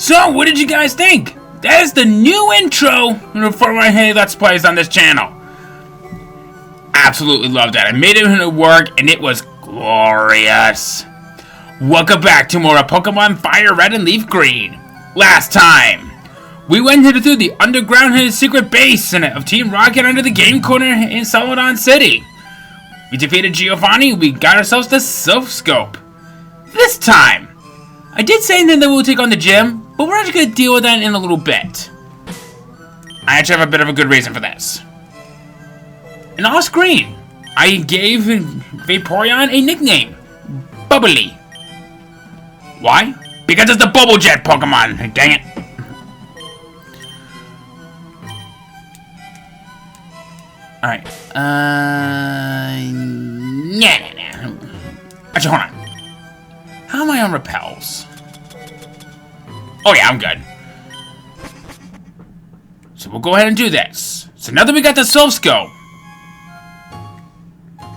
So, what did you guys think? That is the new intro for my Let's Plays on this channel. Absolutely loved that. I made it work, and it was glorious. Welcome back to more of Pokemon FireRed and LeafGreen. Last time, we went through the underground hidden secret base of Team Rocket under the game corner in Celadon City. We defeated Giovanni, we got ourselves the Silph Scope. This time, I did say that we'll take on the gym, but we're actually going to deal with that in a little bit. I actually have a bit of a good reason for this. And off screen, I gave Vaporeon a nickname, Bubbly. Why? Because it's the Bubble Jet Pokemon, dang it. Alright, Actually, hold on. How am I on repels? Oh yeah, I'm good. So we'll go ahead and do this. So now that we got the Silph Scope,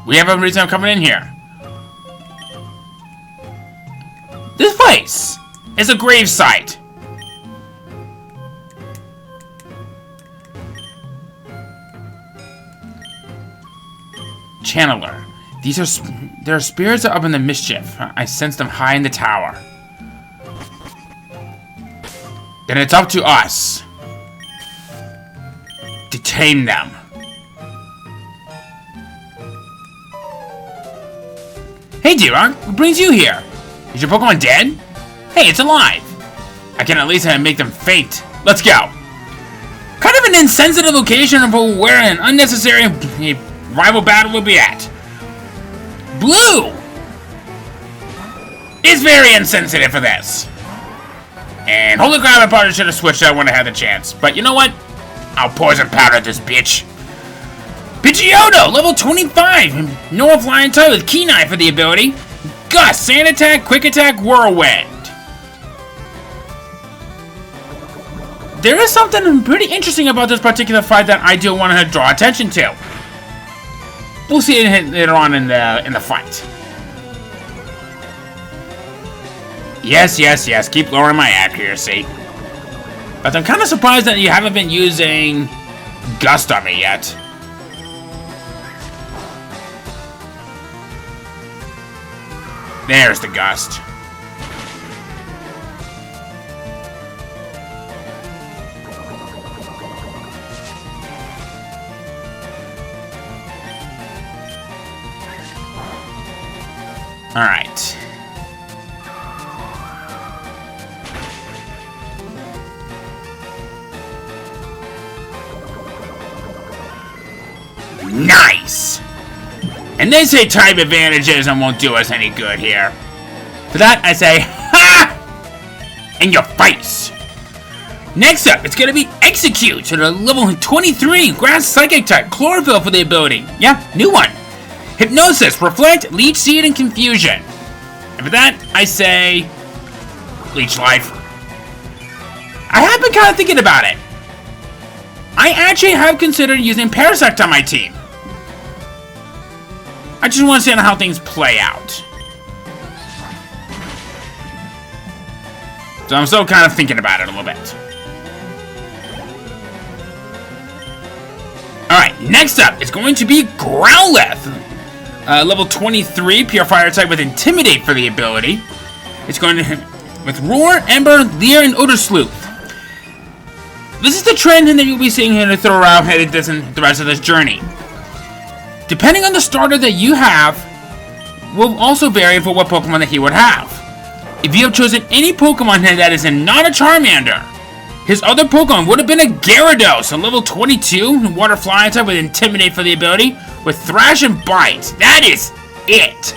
we have a reason I'm coming in here. This place is a grave site. Channeler. There are spirits up in the mischief. I sense them high in the tower. Then it's up to us to tame them. Hey, D-Rock, what brings you here? Is your Pokemon dead? Hey, it's alive. I can at least make them faint. Let's go. Kind of an insensitive location for where an unnecessary rival battle will be at. Blue is very insensitive for this. And holy crap, I probably should have switched out when I had the chance. But you know what? I'll poison powder this bitch. Pidgeotto, level 25. Normal flying type with Keen Eye for the ability. Gust, Sand Attack, Quick Attack, Whirlwind. There is something pretty interesting about this particular fight that I do want to draw attention to. We'll see it later on in the fight. Yes. Keep lowering my accuracy. But I'm kind of surprised that you haven't been using Gust on me yet. There's the Gust. All right. Nice! And they say type advantages and won't do us any good here. For that, I say, ha! In your face! Next up, it's gonna be Execute to the level 23 Grass Psychic type, Chlorophyll for the ability. Yeah, new one. Hypnosis, Reflect, Leech Seed, and Confusion. And for that, I say, Leech Life. I have been kind of thinking about it. I actually have considered using Parasect on my team. I just want to see how things play out. So I'm still kind of thinking about it a little bit. Alright, next up is going to be Growlithe. Level 23, Pure Fire type with Intimidate for the ability. It's going to with Roar, Ember, Leer, and Odor Sleuth. This is the trend that you'll be seeing here throughout the rest of this journey. Depending on the starter that you have, will also vary for what Pokemon that he would have. If you have chosen any Pokemon that is not a Charmander, his other Pokemon would have been a Gyarados, a level 22 Water Flying type with Intimidate for the ability, with Thrash and Bite. That is it.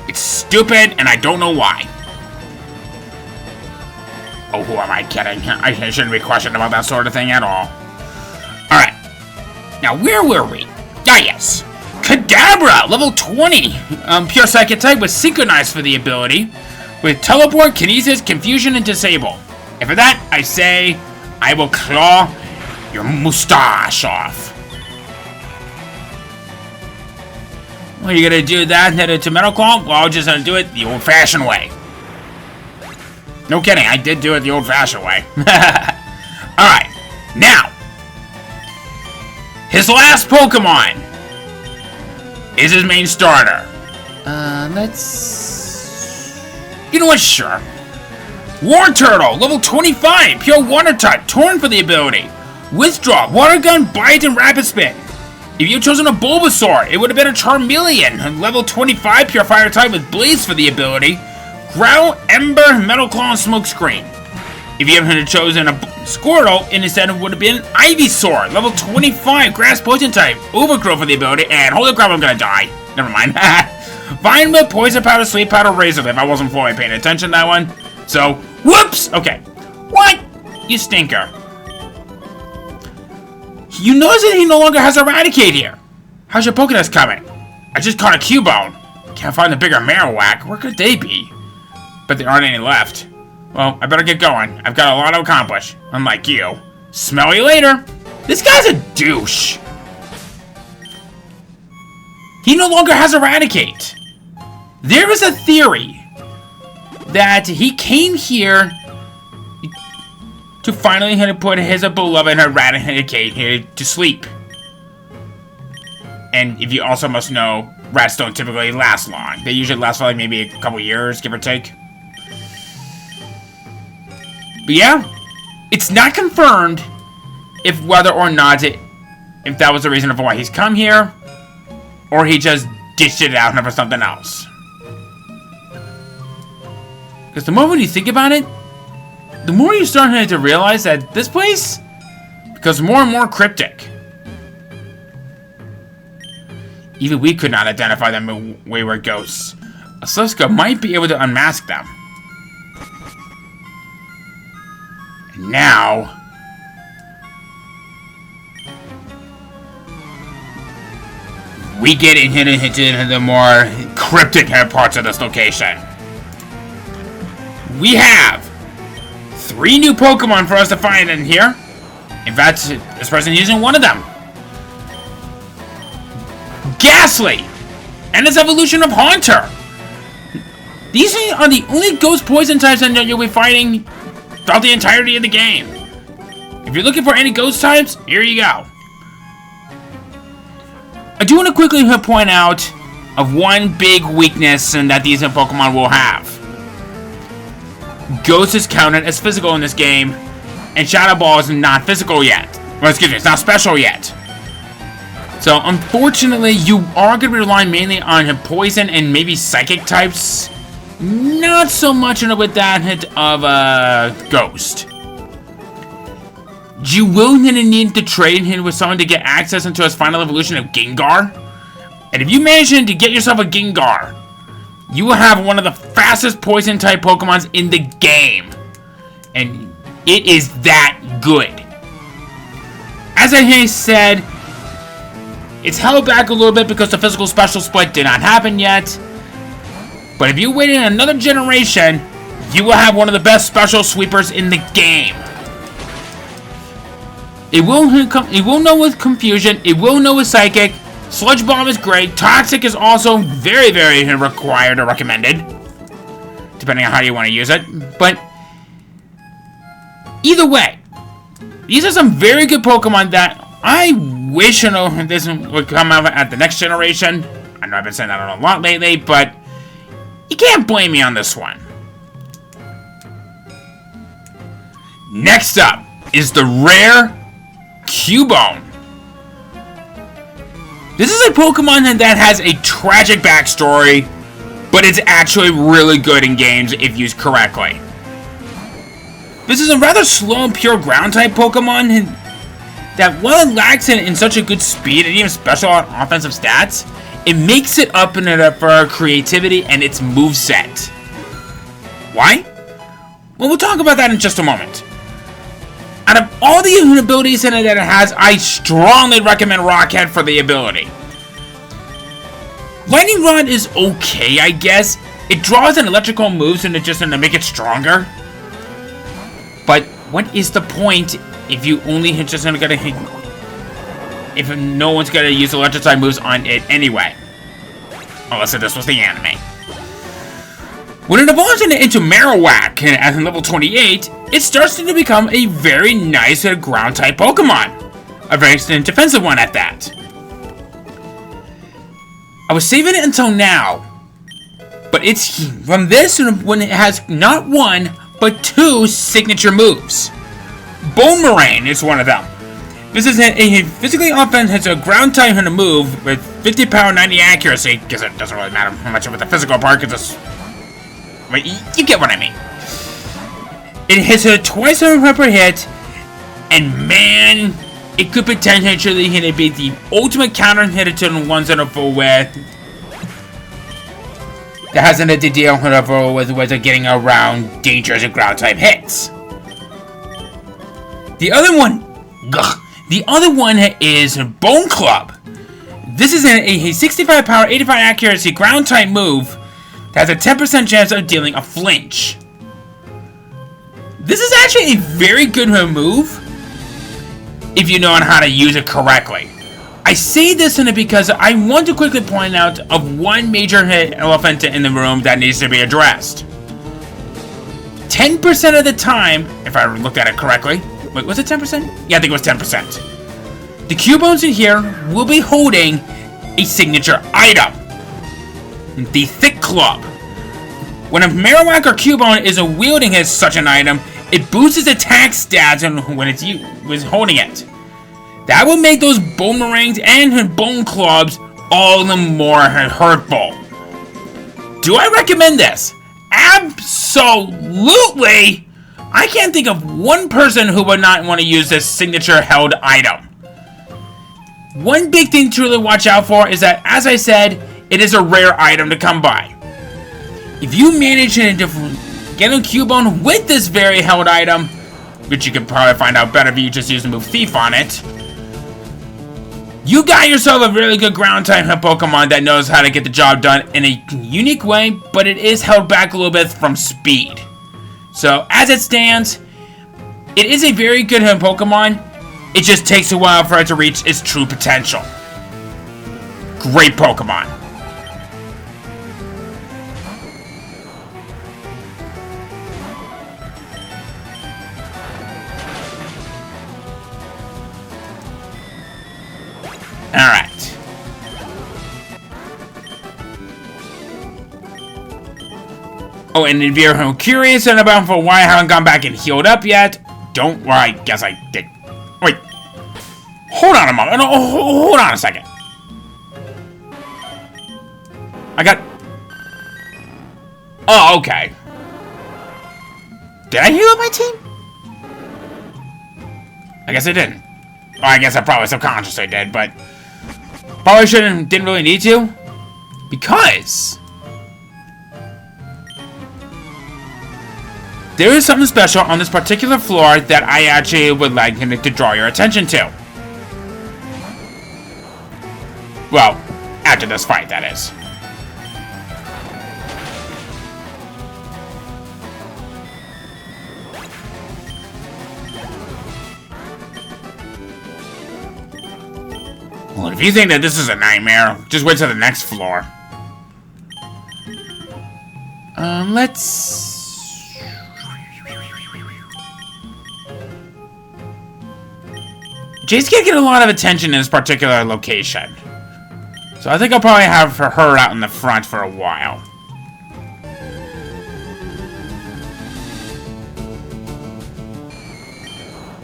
It's stupid, and I don't know why. Oh, who am I kidding? I shouldn't be questioned about that sort of thing at all. Alright. Now, where were we? Ah, yes. Kadabra, level 20. Pure Psychic type with Synchronize for the ability, with Teleport, Kinesis, Confusion, and Disable. And for that, I say, I will claw your mustache off. Well, you're gonna do that to Metal Claw? Well, I'm just gonna do it the old-fashioned way. No kidding, I did do it the old-fashioned way. Alright, now, his last Pokemon is his main starter. You know what, sure. War Turtle, level 25, pure water type, torn for the ability. Withdraw, water gun, bite, and rapid spin. If you had chosen a Bulbasaur, it would have been a Charmeleon, level 25, pure fire type with Blaze for the ability. Growl, Ember, Metal Claw, and Smokescreen. If you had chosen a Squirtle, instead it would have been Ivysaur, level 25, Grass Poison type, Overgrowth for the ability, and holy crap, I'm gonna die. Never mind. Vine Whip, Poison Powder, Sweet Powder, Razor Leaf. I wasn't fully paying attention to that one. So, whoops! Okay. What? You stinker. You notice that he no longer has Eradicate here. How's your Pokédex coming? I just caught a Cubone. Can't find the bigger Marowak. Where could they be? But there aren't any left. Well, I better get going. I've got a lot to accomplish. Unlike you. Smell you later. This guy's a douche. He no longer has Eradicate. There is a theory that he came here to finally put his beloved Eradicate here to sleep. And if you also must know, rats don't typically last long. They usually last for like maybe a couple years, give or take. But yeah, it's not confirmed if whether or not if that was the reason for why he's come here, or he just ditched it out for something else. Because the more you think about it, the more you start to realize that this place becomes more and more cryptic. Even we could not identify them wayward ghosts. A Slipscope might be able to unmask them. And now, we get into the more cryptic parts of this location. We have 3 new Pokemon for us to find in here. In fact, this person using one of them. Ghastly! And its evolution of Haunter. These are the only ghost poison types that you'll be fighting throughout the entirety of the game. If you're looking for any ghost types, here you go. I do want to quickly point out of one big weakness and that these Pokemon will have. Ghost is counted as physical in this game, and Shadow Ball is not physical yet. Well, excuse me, it's not special yet. So, unfortunately, you are going to rely mainly on poison and maybe psychic types. Not so much with that of Ghost. You will need to trade him with someone to get access into his final evolution of Gengar. And if you manage to get yourself a Gengar, you will have one of the fastest poison type Pokemons in the game. And it is that good. As I said, it's held back a little bit because the physical special split did not happen yet. But if you wait in another generation, you will have one of the best special sweepers in the game. It will know with Confusion, it will know with Psychic. Sludge Bomb is great. Toxic is also very, very required or recommended, depending on how you want to use it. But either way, these are some very good Pokemon that I wish this would come out at the next generation. I know I've been saying that a lot lately, but you can't blame me on this one. Next up is the rare Cubone. This is a Pokemon that has a tragic backstory, but it's actually really good in games if used correctly. This is a rather slow and pure ground-type Pokemon that, while it lacks in such a good speed and even special on offensive stats, it makes it up for creativity and its moveset. Why? Well, we'll talk about that in just a moment. Out of all the abilities in it that it has, I strongly recommend Rockhead for the ability. Lightning Rod is okay, I guess. It draws in electrical moves and just to make it stronger. But what is the point if you only just gonna hit, if no one's gonna use electric moves on it anyway? Unless this was the anime. When it evolves into Marowak at level 28, it starts to become a very nice ground-type Pokemon. A very defensive one at that. I was saving it until now, but it's from this when it has not one, but two signature moves. Boomerang is one of them. This is a physically offense, has a ground type and a move with 50 power, 90 accuracy, because it doesn't really matter how much of the physical part, because it's... Wait, you get what I mean. It hits her twice per hit, and man, it could potentially be the ultimate counter hitter to the ones that are full with. That hasn't had to deal with getting around dangerous ground type hits. The other one is Bone Club. This is a 65 power, 85 accuracy ground type move that has a 10% chance of dealing a flinch. This is actually a very good move if you know how to use it correctly. I say this because I want to quickly point out of one major elephant in the room that needs to be addressed. 10% of the time, if I looked at it correctly, wait, was it 10%? Yeah, I think it was 10%. The Cubones in here will be holding a signature item. The Thick Club. When a Marowak or Cubone is wielding such an item, it boosts its attack stats when it's holding it. That will make those Boomerangs and Bone Clubs all the more hurtful. Do I recommend this? Absolutely! I can't think of one person who would not want to use this signature held item. One big thing to really watch out for is that, as I said, it is a rare item to come by. If you manage to get a Cubone with this very held item, which you could probably find out better if you just use the move Thief on it, you got yourself a really good ground type Pokemon that knows how to get the job done in a unique way, but it is held back a little bit from speed. So, as it stands, it is a very good Pokemon. It just takes a while for it to reach its true potential. Great Pokemon. Alright. Oh, and if you're curious about why I haven't gone back and healed up yet, don't worry, I guess I did. Wait. Hold on a moment. No, hold on a second. I got... Oh, okay. Did I heal up my team? I guess I didn't. Well, I guess I probably subconsciously did, but... Probably didn't really need to. Because... there is something special on this particular floor that I actually would like to draw your attention to. Well, after this fight, that is. Well, if you think that this is a nightmare, just wait till the next floor. Let's... Jade's gonna get a lot of attention in this particular location. So I think I'll probably have her out in the front for a while.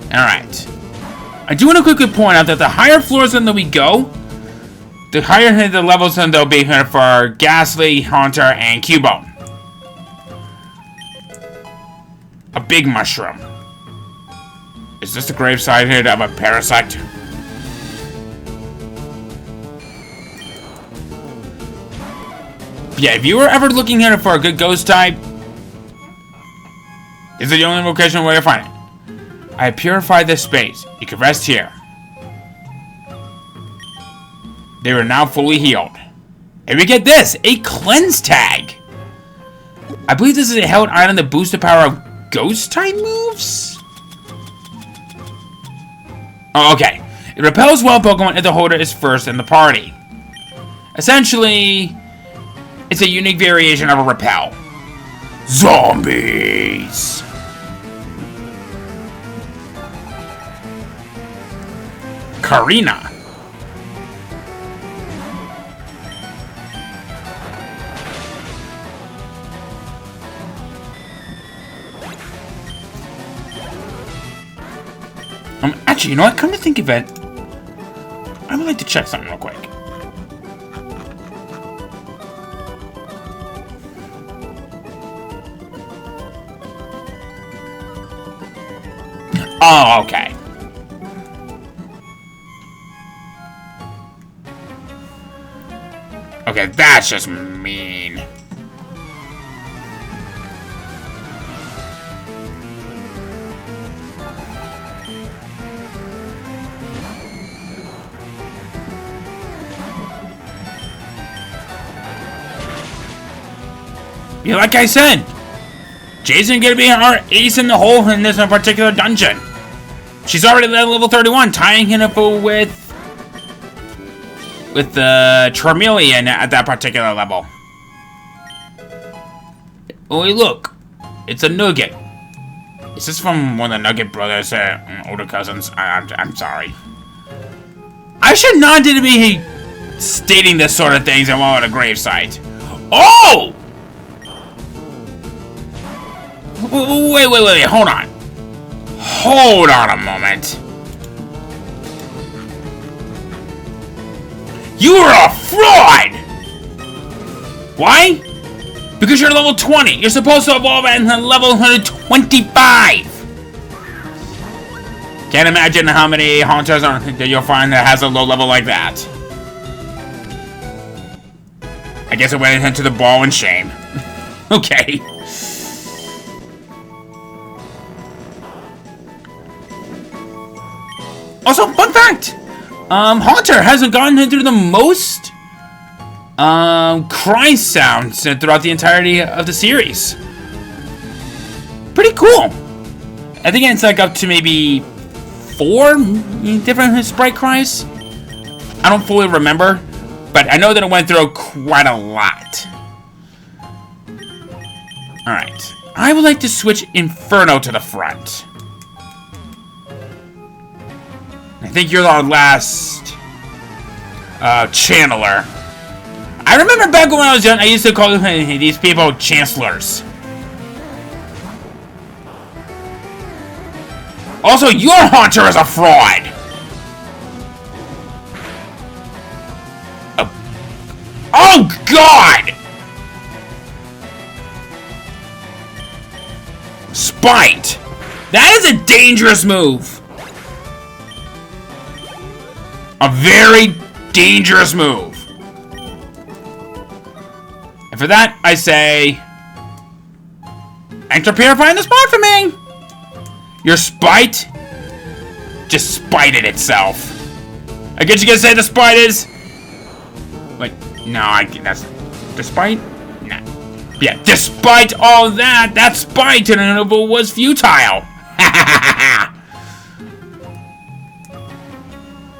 Alright. I do want to quickly point out that the higher floors that we go, the higher the levels that they'll be here for Ghastly, Haunter, and Cubone. A big mushroom. Is this the graveside here of a parasite? Yeah, if you were ever looking here for a good ghost type, this is the only location where you find it. I have purified this space. You can rest here. They are now fully healed. And we get this, a cleanse tag. I believe this is a held item that boosts the power of ghost type moves. Oh, okay. It repels wild Pokemon if the holder is first in the party. Essentially, it's a unique variation of a repel. Zombies! Karina. Actually, you know what? Come to think of it, I would like to check something real quick. Oh, okay. Okay, that's just mean. Yeah, like I said, Jason gonna be our ace in the hole in this particular dungeon. She's already at level 31, tying him up with the Charmeleon at that particular level. Oh, look, it's a Nugget. Is this from one of the Nugget brothers, older cousins? I'm sorry. I should not be stating this sort of things while at a gravesite. Oh! Wait, hold on. Hold on a moment. You are a fraud! Why? Because you're level 20. You're supposed to evolve at level 125. Can't imagine how many hunters that you'll find that has a low level like that. I guess it went into the ball and shame. Okay. Also, fun fact! Haunter hasn't gotten through the most cry sounds throughout the entirety of the series. Pretty cool. I think it's like up to maybe 4 different sprite cries. I don't fully remember, but I know that it went through quite a lot. Alright. I would like to switch Inferno to the front. I think you're our last channeler. I remember back when I was young, I used to call these people chancellors. Also, your Haunter is a fraud! Oh, God! Spite! That is a dangerous move! A very dangerous move. And for that, I say... Thanks for purifying the spot for me! Your spite just spited itself. I guess you can say the spite is... Wait, no, that's... Despite? Nah. Yeah, despite all that, that spite was futile.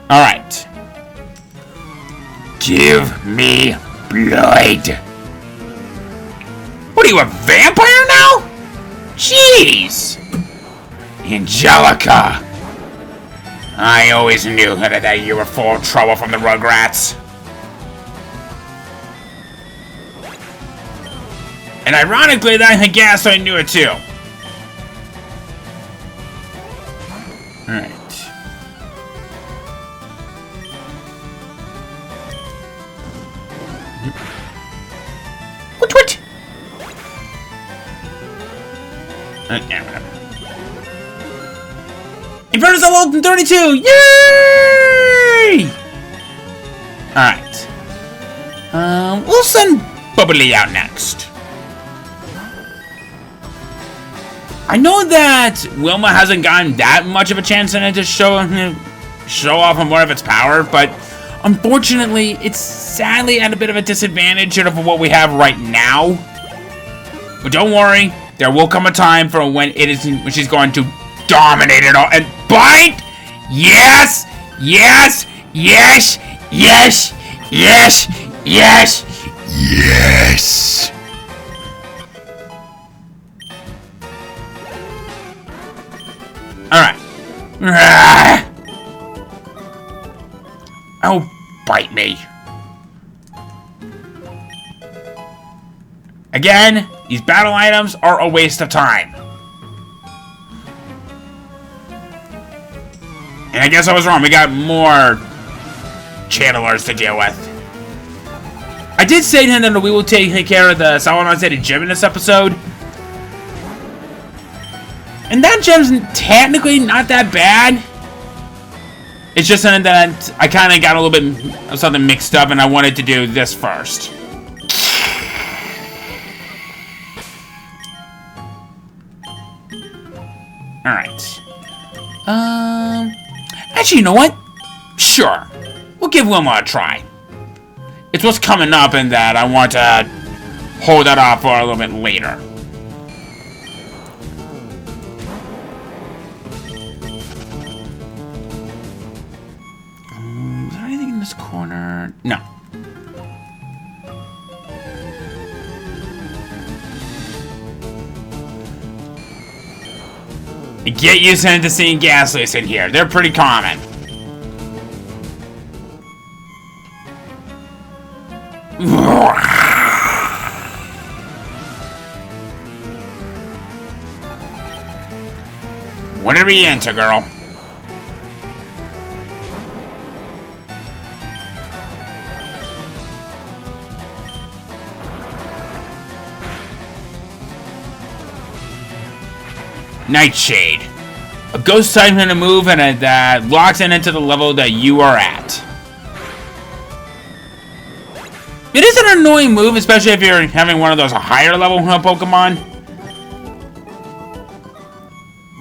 Alright. Give me blood. What are you, a vampire now? Jeez. Angelica. I always knew that you were full of trouble from the Rugrats. And ironically, I guess I knew it too. Alright. What? Yeah, whatever. Inferno's level 32! Yay! Alright. We'll send Bubbly out next. I know that Wilma hasn't gotten that much of a chance in it to show off more of its power, but unfortunately, it's sadly at a bit of a disadvantage of what we have right now. But don't worry, there will come a time for when she's going to dominate it all and bite. Yes, yes, yes, yes, yes, yes, yes. Ah! Oh, bite me. Again, these battle items are a waste of time. And I guess I was wrong. We got more channelers to deal with. I did say to him that we will take care of the Solomon City gym in this episode. And that gem's technically not that bad. It's just something that I kind of got a little bit of something mixed up, and I wanted to do this first. Alright. Actually, you know what? Sure. We'll give Wilma a try. It's what's coming up in that I want to hold that off for a little bit later. Is there anything in this corner? No. Get used to seeing gas leaks in here. They're pretty common. What are we into, girl? Nightshade. A ghost type in a move and that locks in into the level that you are at. It is an annoying move, especially if you're having one of those higher level Pokemon.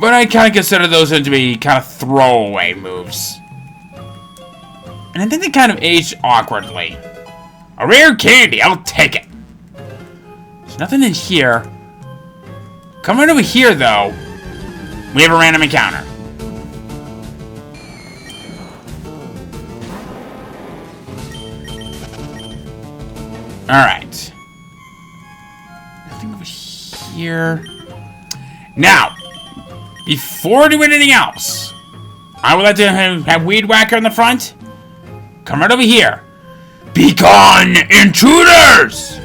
But I kind of consider those to be kind of throwaway moves. And I think they kind of aged awkwardly. A rare candy, I'll take it. There's nothing in here. Come right over here, though. We have a random encounter. Alright. Nothing over here. Now, before doing anything else, I would like to have Weed Whacker in the front. Come right over here. Begone, intruders!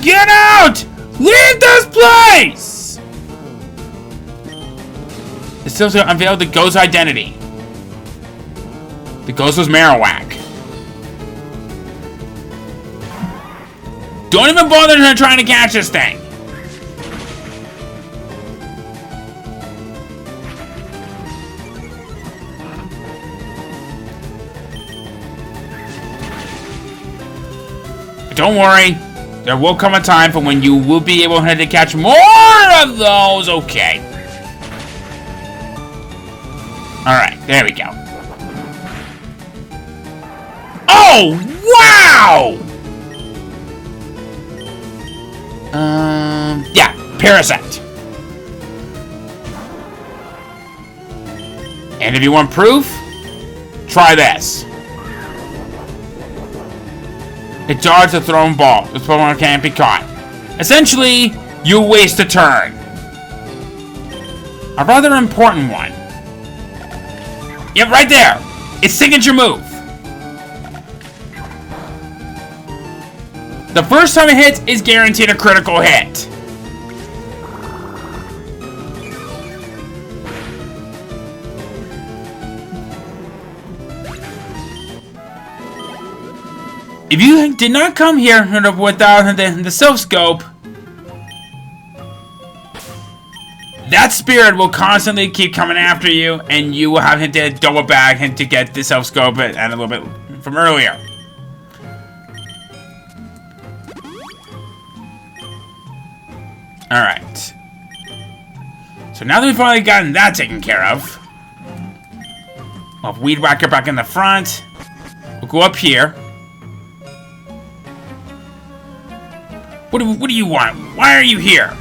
Get out! Leave this place! It still unveiled the ghost's identity. The ghost was Marowak. Don't even bother trying to catch this thing. But don't worry. There will come a time for when you will be able to catch more of those. Okay. Alright, there we go. Oh, wow! Yeah, Parasect. And if you want proof, try this. It dodged a thrown ball. This Pokemon can't be caught. Essentially, you waste a turn. A rather important one. Yep, right there. It's signature move. The first time it hits is guaranteed a critical hit. If you did not come here without the Silph Scope, that spirit will constantly keep coming after you, and you will have to double back and to get the Silph Scope and a little bit from earlier. Alright. So now that we've finally gotten that taken care of, we'll have Weed Whacker back in the front. We'll go up here. What do you want? Why are you here?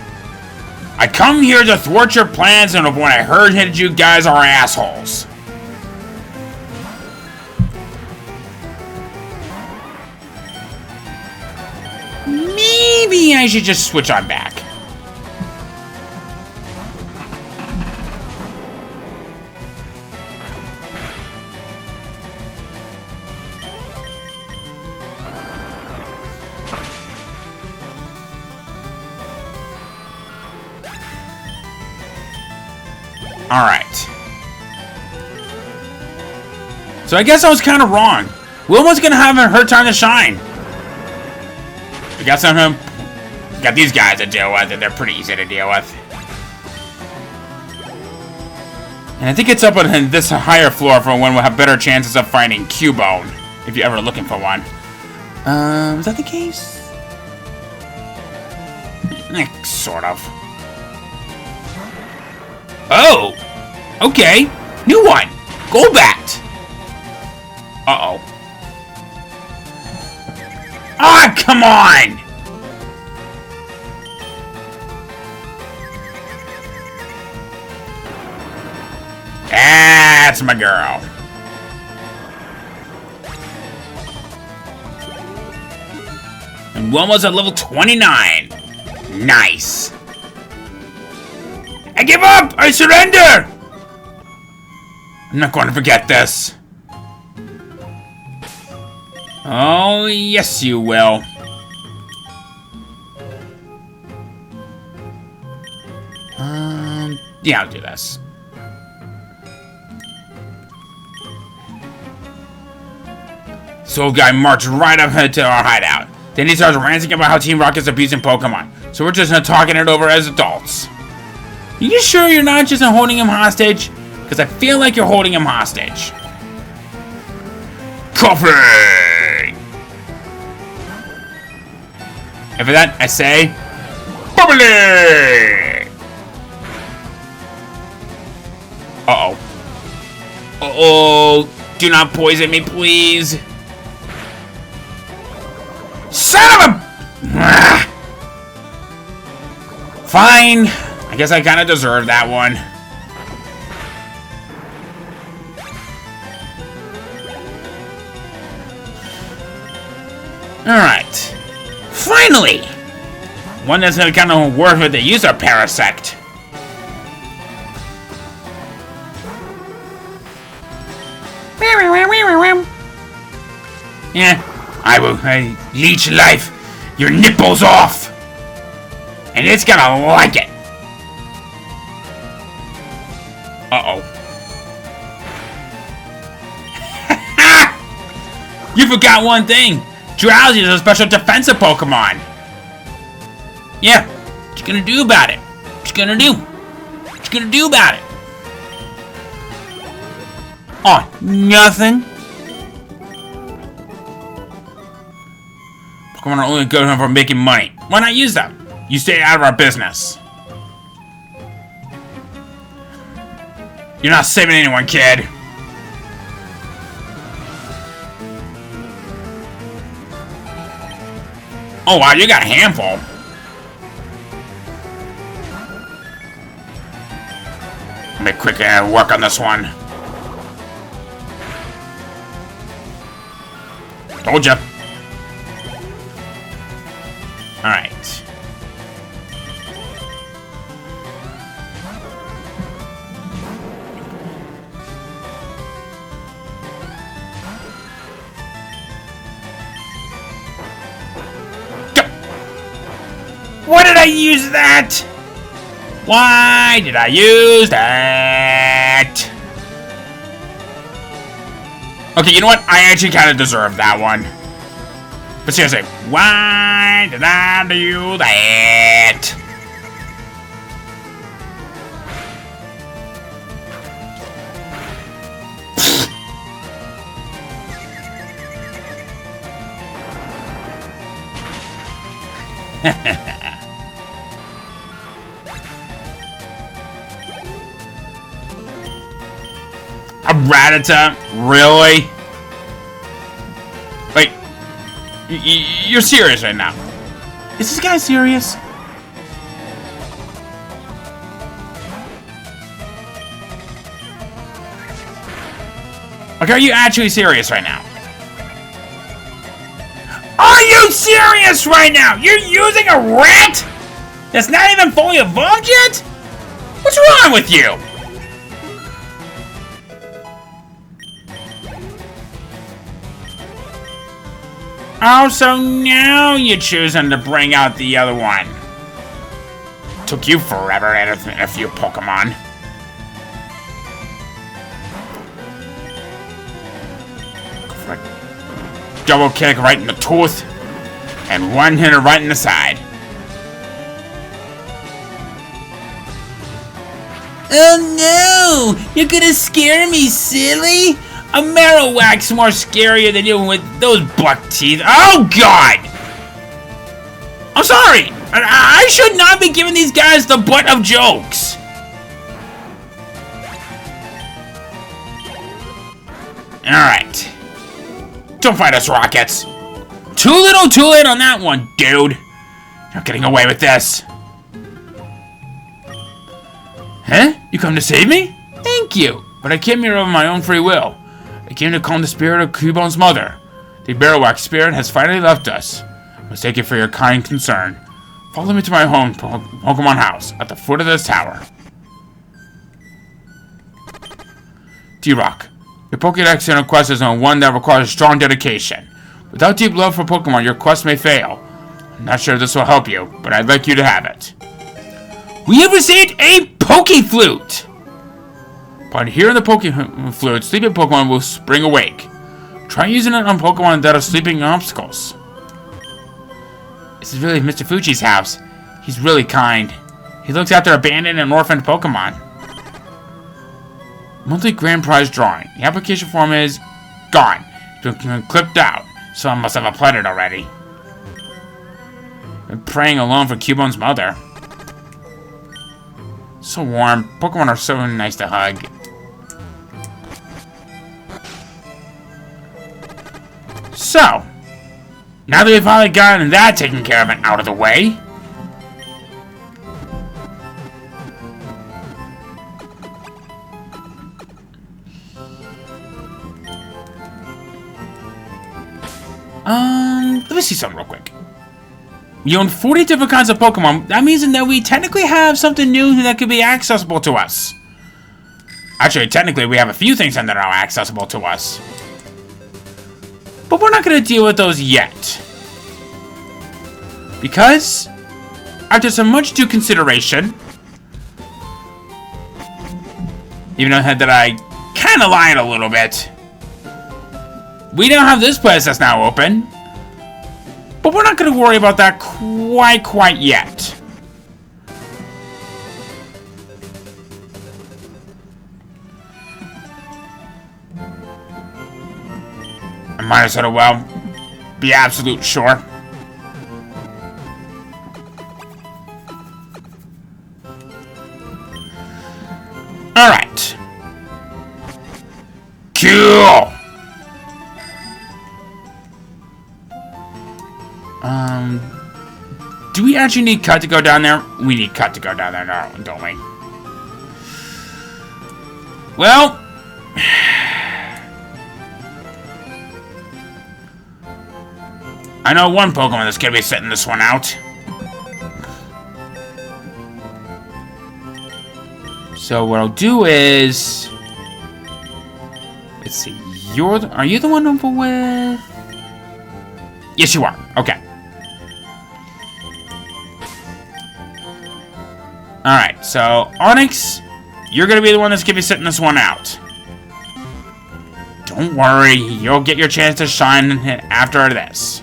I come here to thwart your plans, and of what I heard that you guys are assholes. Maybe I should just switch on back. Alright. So I guess I was kind of wrong. Wilma's gonna have her time to shine. We got some of them. Got these guys to deal with, and they're pretty easy to deal with. And I think it's up on this higher floor for when we'll have better chances of finding Cubone, if you're ever looking for one. Is that the case? Sort of. Oh! Okay. New one! Golbat! Uh-oh. Ah, come on! That's my girl. And Wilma's at level 29. Nice. I give up! I surrender! I'm not going to forget this. Oh, yes you will. Yeah, I'll do this. Soul Guy marched right up to our hideout. Then he starts ranting about how Team Rocket's abusing Pokemon. So we're just talking it over as adults. Are you sure you're not just holding him hostage? Because I feel like you're holding him hostage. Coffee! And for that, I say... Bubbly! Uh-oh. Uh-oh. Do not poison me, please. Son of a... Fine. I guess I kind of deserve that one. Alright. Finally! One that's kind of worth it to use our Parasect. Yeah, I will leech life your nipples off. And it's gonna like it. Uh-oh. You forgot one thing. Drowsy is a special defensive Pokemon. Yeah, what you gonna do about it? What you gonna do? What you gonna do about it? Oh, nothing. Pokemon are only good enough for making money. Why not use them? You stay out of our business. You're not saving anyone, kid. Oh wow, you got a handful. Let me quick work on this one. Told ya. Alright. Why did I use that? Why did I use that? Okay, you know what? I actually kind of deserve that one. But seriously, why did I do that? A Rattata? Really? Wait. You're serious right now? Is this guy serious? Like, are you actually serious right now? Are you serious right now? You're using a rat? That's not even fully evolved yet? What's wrong with you? Oh, so now you're choosing to bring out the other one. Took you forever and a few Pokemon. Double kick right in the tooth. And one hitter right in the side. Oh no! You're gonna scare me, silly! A Marowak's more scarier than you with those buck teeth. Oh god! I'm sorry! I should not be giving these guys the butt of jokes. Alright. Don't fight us, Rockets. Too little, too late on that one, dude. You're not getting away with this. Huh? You come to save me? Thank you. But I came here of my own free will. I came to calm the spirit of Cubone's mother. The Marowak spirit has finally left us. I must take it for your kind concern. Follow me to my home, Pokemon house, at the foot of this tower. T-Rock, your Pokédex and quest is on one that requires strong dedication. Without deep love for Pokemon, your quest may fail. I'm not sure this will help you, but I'd like you to have it. We have received a Poké-Flute! Upon hearing the Poké-Flute, sleeping Pokemon will spring awake. Try using it on Pokemon that are sleeping in obstacles. This is really Mr. Fuji's house. He's really kind. He looks after abandoned and orphaned Pokemon. Monthly grand prize drawing. The application form is gone. It's been clipped out. Someone must have applied it already. Been praying alone for Cubone's mother. So warm. Pokemon are so nice to hug. So, now that we've finally gotten that taken care of and out of the way, let me see something real quick. You own 40 different kinds of Pokemon. That means that we technically have something new that could be accessible to us. Actually, technically, we have a few things that are now accessible to us. But we're not going to deal with those yet. Because, after some much due consideration, even though that I kind of lied a little bit, we now have this place that's now open. But we're not going to worry about that quite yet. I might as well be absolute sure. Alright. Cool. Do we actually need Cut to go down there? We need Cut to go down there now, don't we? Well, I know one Pokemon that's gonna be sitting this one out. So what I'll do is, let's see. Are you the one over with? Yes, you are. Okay. Alright, so Onyx, you're gonna be the one that's gonna be sitting this one out. Don't worry, you'll get your chance to shine after this.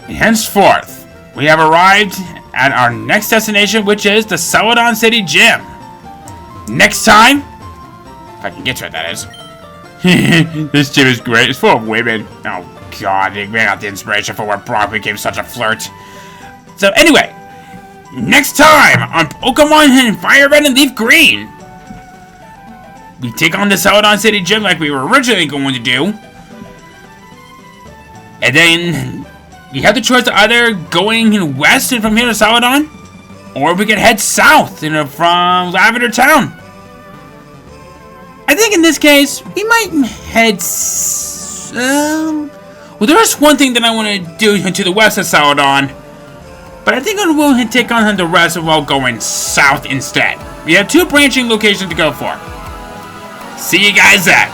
Henceforth, we have arrived at our next destination, which is the Celadon City Gym. Next time, if I can get to it, that is. This gym is great. It's full of women. Oh god, they ran out the inspiration for where Brock became such a flirt. So anyway, next time on Pokemon and FireRed and LeafGreen, we take on the Celadon City Gym like we were originally going to do, and then you have the choice of either going west and from here to Celadon, or we can head south from Lavender Town. I think in this case, we might head... well, there is one thing that I want to do to the west of Celadon, but I think I will take on the rest while going south instead. We have two branching locations to go for. See you guys then.